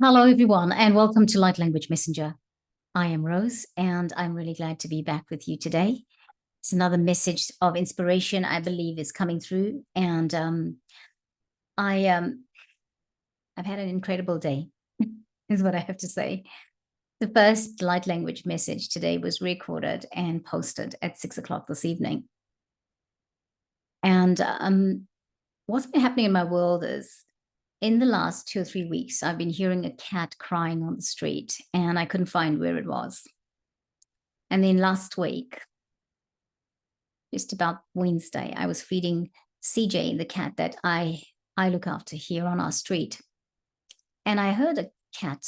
Hello, everyone, and welcome to Light Language Messenger. I am Rose, and I'm really glad to be back with you today. It's another message of inspiration, I believe, is coming through, and I've had an incredible day, is what I have to say. The first Light Language message today was recorded and posted at 6 o'clock this evening. And what's been happening in my world is, in the last 2 or 3 weeks, I've been hearing a cat crying on the street, and I couldn't find where it was. And then last week, just about Wednesday, I was feeding CJ, the cat that I look after here on our street. And I heard a cat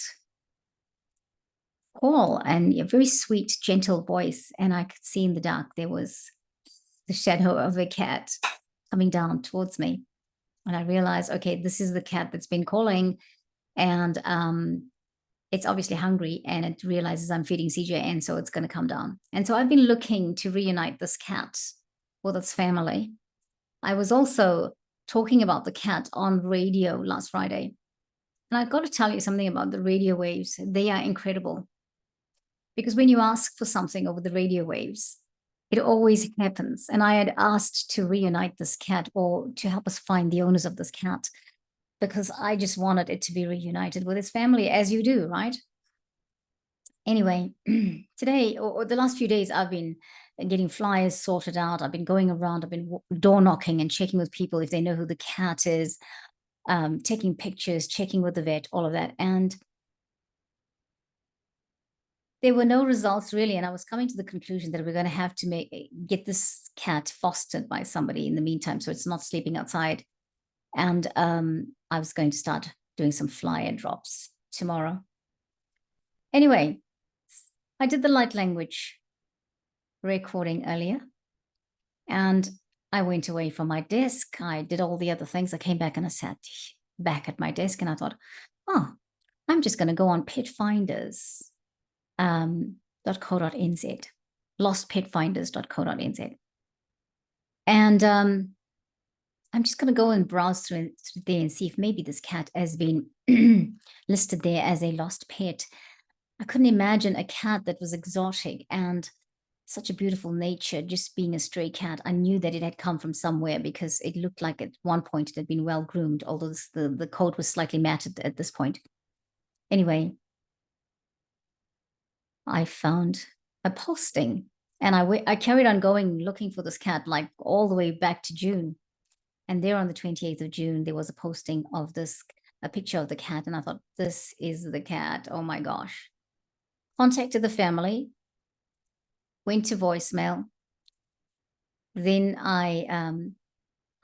call, and a very sweet, gentle voice. And I could see in the dark there was the shadow of a cat coming down towards me. And I realized, okay, this is the cat that's been calling, and it's obviously hungry, and it realizes I'm feeding CJ, and so it's going to come down. And so I've been looking to reunite this cat with its family. I was also talking about the cat on radio last Friday. And I've got to tell you something about the radio waves. They are incredible. Because when you ask for something over the radio waves, it always happens. And I had asked to reunite this cat, or to help us find the owners of this cat, because I just wanted it to be reunited with its family, as you do, right? Anyway, today, or the last few days, I've been getting flyers sorted out. I've been going around, I've been door knocking and checking with people if they know who the cat is, taking pictures, checking with the vet, all of that. And there were no results really. And I was coming to the conclusion that we're going to have to get this cat fostered by somebody in the meantime, so it's not sleeping outside. And I was going to start doing some flyer drops tomorrow. Anyway, I did the light language recording earlier, and I went away from my desk. I did all the other things. I came back and I sat back at my desk, and I thought, oh, I'm just going to go on petfinders.co.nz, lostpetfinders.co.nz. And I'm just going to go and browse through there and see if maybe this cat has been listed there as a lost pet. I couldn't imagine a cat that was exotic and such a beautiful nature just being a stray cat. I knew that it had come from somewhere, because it looked like at one point it had been well groomed, although the coat was slightly matted at this point. Anyway, I found a posting, and I carried on going looking for this cat, like all the way back to June. And there on the 28th of June, there was a posting of a picture of the cat. And I thought, this is the cat. Oh my gosh. Contacted the family, went to voicemail. Then I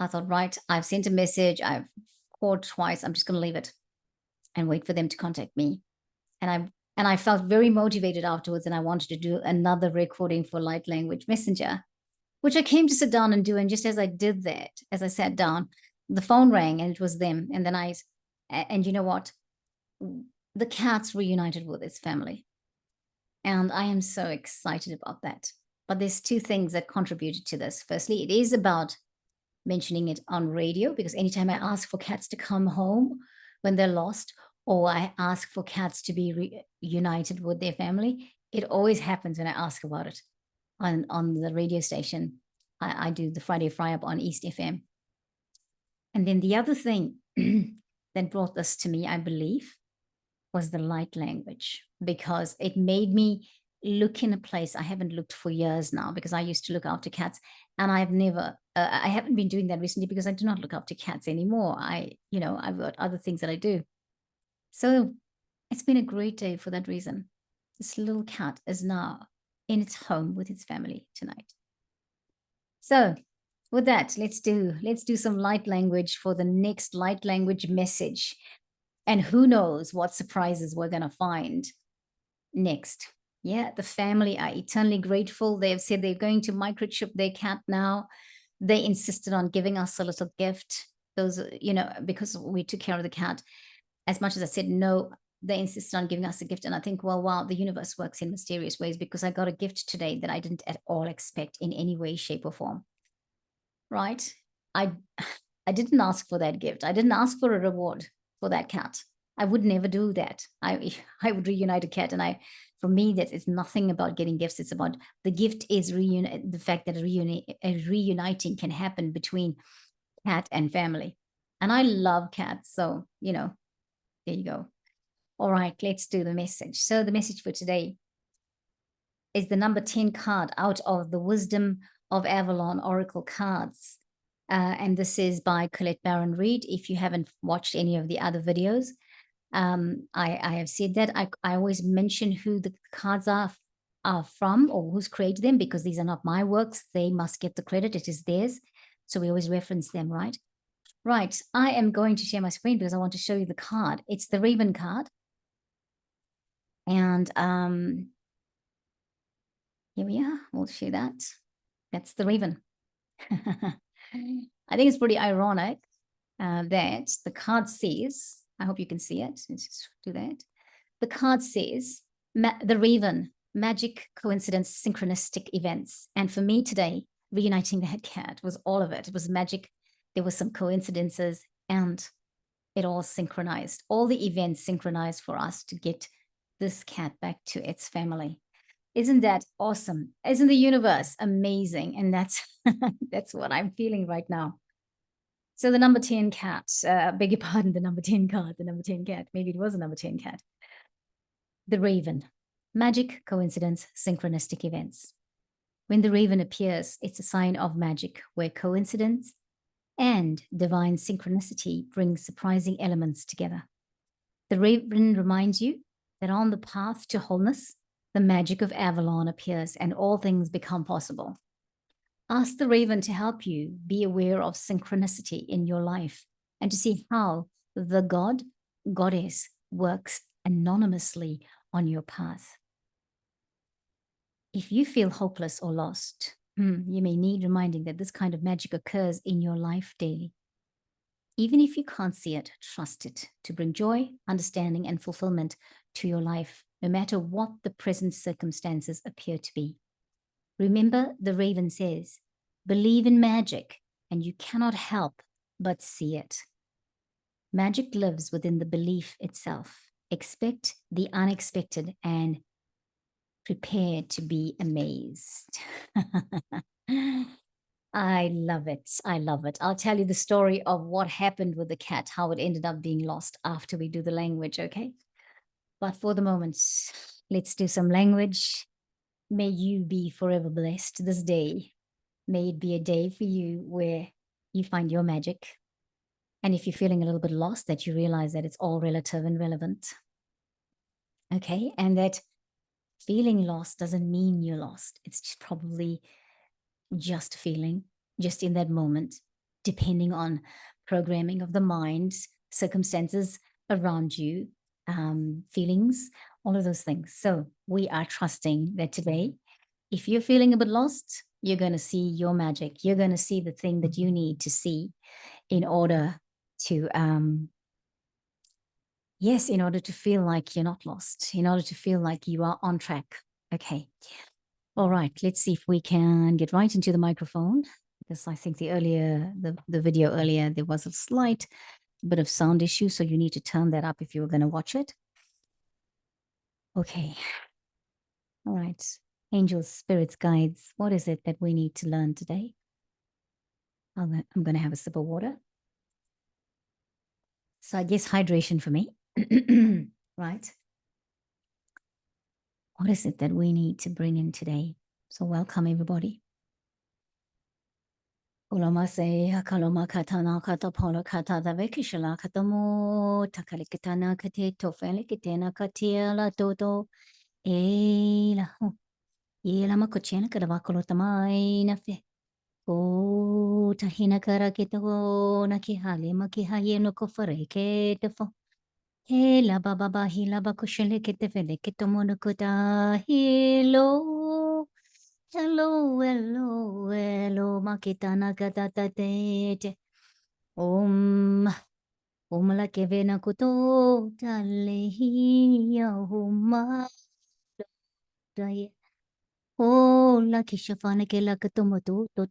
thought, right, I've sent a message, I've called twice, I'm just going to leave it and wait for them to contact me. And I felt very motivated afterwards, and I wanted to do another recording for Light Language Messenger, which I came to sit down and do. And just as I did that, as I sat down, the phone rang, and it was them. And then and you know what? The cat's reunited with its family. And I am so excited about that. But there's two things that contributed to this. Firstly, it is about mentioning it on radio, because anytime I ask for cats to come home when they're lost, or I ask for cats to be reunited with their family, it always happens when I ask about it on the radio station. I do the Friday Fry Up on East FM. And then the other thing that brought this to me, I believe, was the light language, because it made me look in a place I haven't looked for years now, because I used to look after cats, and I haven't been doing that recently, because I do not look after cats anymore. I've got other things that I do. So it's been a great day for that reason. This little cat is now in its home with its family tonight. So with that, let's do some light language for the next light language message. And who knows what surprises we're going to find next. Yeah, the family are eternally grateful. They have said they're going to microchip their cat now. They insisted on giving us a little gift. Because we took care of the cat. As much as I said no, they insisted on giving us a gift. And I think, well, wow, the universe works in mysterious ways, because I got a gift today that I didn't at all expect in any way, shape, or form. Right? I didn't ask for that gift. I didn't ask for a reward for that cat. I would never do that. I would reunite a cat, and for me, that is nothing about getting gifts. It's about the gift is the fact that a reuniting can happen between cat and family. And I love cats, so there you go. All right, let's do the message. So the message for today is the number 10 card out of the Wisdom of Avalon Oracle cards. And this is by Collette Baron-Reid. If you haven't watched any of the other videos, I have said that I always mention who the cards are from or who's created them, because these are not my works. They must get the credit. It is theirs. So we always reference them, right? Right. I am going to share my screen because I want to show you the card. It's the Raven card. And here we are. We'll share that. That's the Raven. I think it's pretty ironic that the card says, I hope you can see it. Let's just do that. The card says, the Raven, magic, coincidence, synchronistic events. And for me today, reuniting that cat was all of it. It was magic. There were some coincidences, and it all synchronized. All the events synchronized for us to get this cat back to its family. Isn't that awesome? Isn't the universe amazing? And that's that's what I'm feeling right now. So the number 10 cat, beg your pardon, the number 10 card, the number 10 cat. Maybe it was a number 10 cat. The Raven, magic, coincidence, synchronistic events. When the Raven appears, it's a sign of magic, where coincidence and divine synchronicity bring surprising elements together. The Raven reminds you that on the path to wholeness, the magic of Avalon appears and all things become possible. Ask the Raven to help you be aware of synchronicity in your life and to see how the god, goddess works anonymously on your path. If you feel hopeless or lost, you may need reminding that this kind of magic occurs in your life daily. Even if you can't see it, trust it to bring joy, understanding, and fulfillment to your life, no matter what the present circumstances appear to be. Remember, the Raven says, believe in magic, and you cannot help but see it. Magic lives within the belief itself. Expect the unexpected and prepare to be amazed. I love it. I love it. I'll tell you the story of what happened with the cat, how it ended up being lost after we do the language, okay? But for the moment, let's do some language. May you be forever blessed this day. May it be a day for you where you find your magic. And if you're feeling a little bit lost, that you realize that it's all relative and relevant. Okay, and that feeling lost doesn't mean you're lost. It's just probably just feeling, just in that moment, depending on programming of the mind, circumstances around you, feelings, all of those things. So we are trusting that today, if you're feeling a bit lost, you're going to see your magic. You're going to see the thing that you need to see in order to, yes, in order to feel like you're not lost, in order to feel like you are on track. Okay. All right, let's see if we can get right into the microphone, because I think the video earlier, there was a slight bit of sound issue, so you need to turn that up if you were going to watch it. Okay. All right. Angels, spirits, guides, what is it that we need to learn today? I'm going to have a sip of water. So I guess hydration for me, right? What is it that we need to bring in today? So welcome, everybody. Olomase hakaloma katana katapola kata the vekishla katamo takalikatana kate tofelikitena katiela toto ela makochena kadavakolotamai nafe o tahina karakito nakihale makihaye no kofareke tefo hela baba hila bakushele ketefele ketomonokuta hilo. Hello, hello, hello, makitana katatate. Om la kevena kuto talehiya huma daye. Oh, la kishafana ke la katomoto to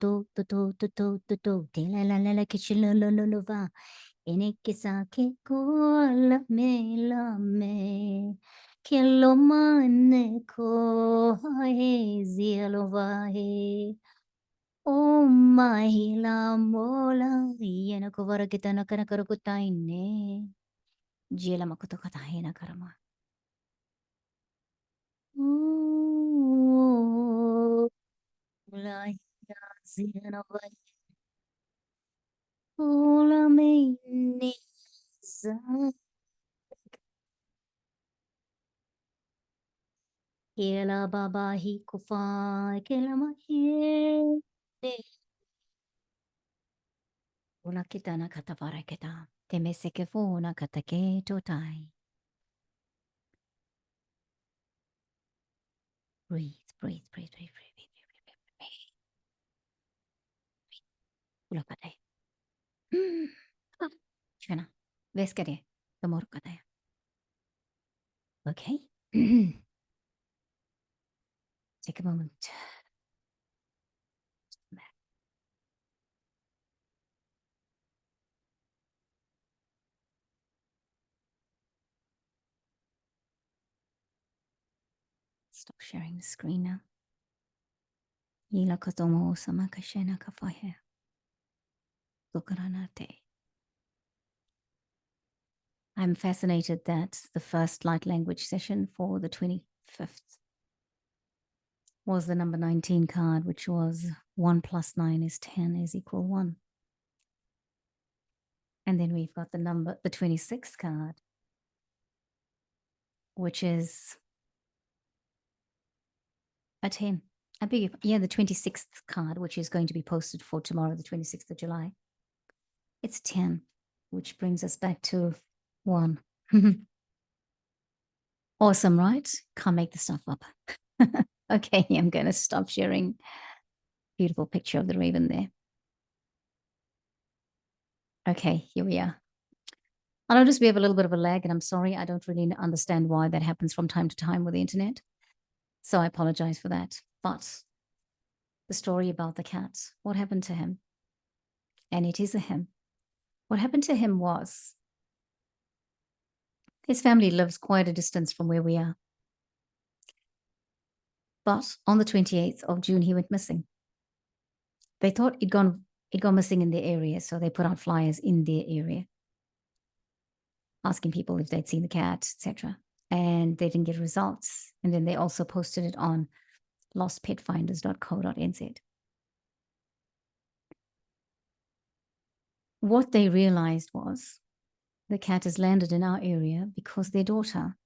tela la kishilolova. Enikisa ke kola me la me. Kelomane ko he zielova he. Oh mahila mola yena kovara kitana kana karukutaine. Jela makoto katahina karama. Oh, la zielova. Ola me nisa. Kela baba hi kufa kela mahi. Una kitana katavara kita. Temeseke funa katake totai. Breathe, breathe, breathe, breathe, breathe, breathe, breathe, breathe. Ulakate. Chana. Veskare. Tomorkate. Okay. Take a moment. Stop sharing the screen now. Ila kotomo samakashena kafahe. Tukaranate. I'm fascinated that the first light language session for the 25th was the number 19 card, which was 1 plus 9 is 10 is equal 1. And then we've got the 26th card, which is a 10. I beg the 26th card, which is going to be posted for tomorrow, the 26th of July. It's 10, which brings us back to 1. Awesome, right? Can't make the stuff up. Okay, I'm going to stop sharing. Beautiful picture of the raven there. Okay, here we are. I notice we have a little bit of a lag, and I'm sorry, I don't really understand why that happens from time to time with the internet. So I apologize for that. But the story about the cat, what happened to him? And it is a him. What happened to him was his family lives quite a distance from where we are. But on the 28th of June, he went missing. They thought he'd gone missing in their area, so they put out flyers in their area asking people if they'd seen the cat, etc. And they didn't get results. And then they also posted it on lostpetfinders.co.nz. What they realized was the cat has landed in our area because their daughter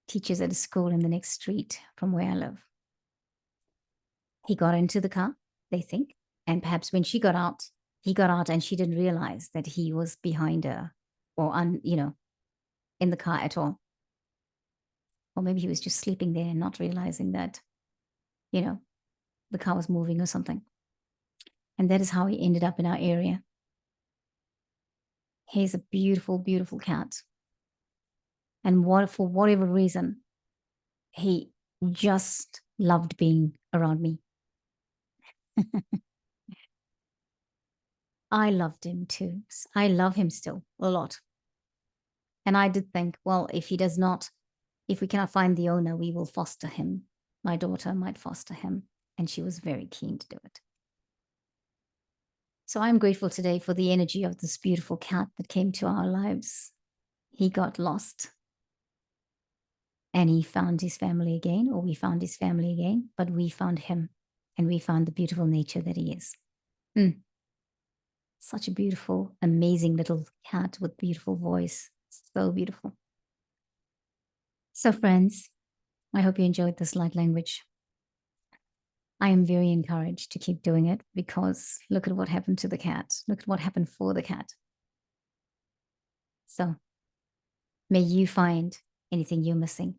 teaches at a school in the next street from where I live. He got into the car, they think, and perhaps when she got out, he got out and she didn't realize that he was behind her or in the car at all. Or maybe he was just sleeping there and not realizing that, the car was moving or something. And that is how he ended up in our area. He's a beautiful, beautiful cat. And for whatever reason, he just loved being around me. I loved him too. I love him still a lot. And I did think, well, if we cannot find the owner, we will foster him. My daughter might foster him. And she was very keen to do it. So I'm grateful today for the energy of this beautiful cat that came to our lives. He got lost and he found his family again, or we found his family again, but we found him and we found the beautiful nature that he is. Such a beautiful, amazing little cat with beautiful voice. So beautiful. So friends, I hope you enjoyed this light language. I am very encouraged to keep doing it because look at what happened to the cat. Look at what happened for the cat. So may you find anything you're missing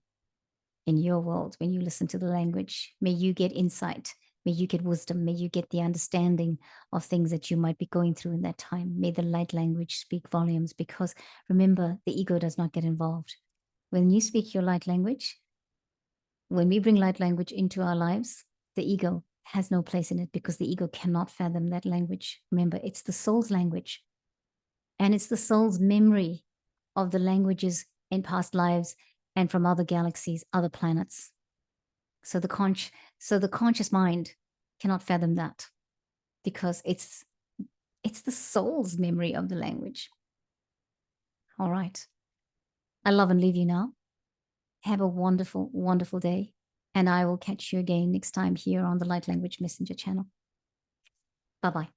in your world when you listen to the language. May you get insight. May you get wisdom. May you get the understanding of things that you might be going through in that time. May the light language speak volumes because remember, the ego does not get involved. When you speak your light language, when we bring light language into our lives, the ego has no place in it because the ego cannot fathom that language. Remember, it's the soul's language. And it's the soul's memory of the languages in past lives and from other galaxies, other planets. So the conscious mind cannot fathom that, because it's the soul's memory of the language. All right. I love and leave you now. Have a wonderful, wonderful day. And I will catch you again next time here on the Light Language Messenger channel. Bye-bye.